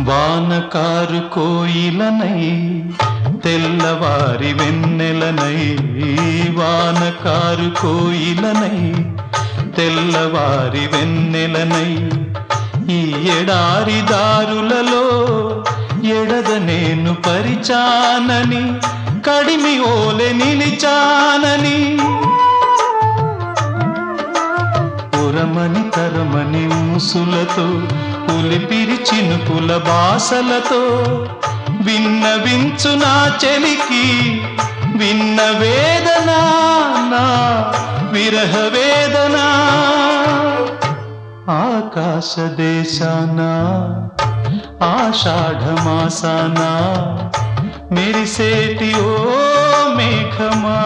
వానకారు కోయిలనై తెల్లవారి వెన్నెలనై, వానకారు కోయిలనై తెల్లవారి వెన్నెలనై, ఈ ఎడారి దారులలో ఎడద నేను పరిచానని, కడిమి ఓలె నిలిచానని, ఉరమని తరమని ఊసులతో ఉలిపిరి చినుకుల బాసలతో విన్నవించు నా చెలికి విన్న వేదన, నా విరహ వేదన. ఆకాశ దేశాన ఆషాఢమాసాన మెరిసేటి ఓ మేఘమా.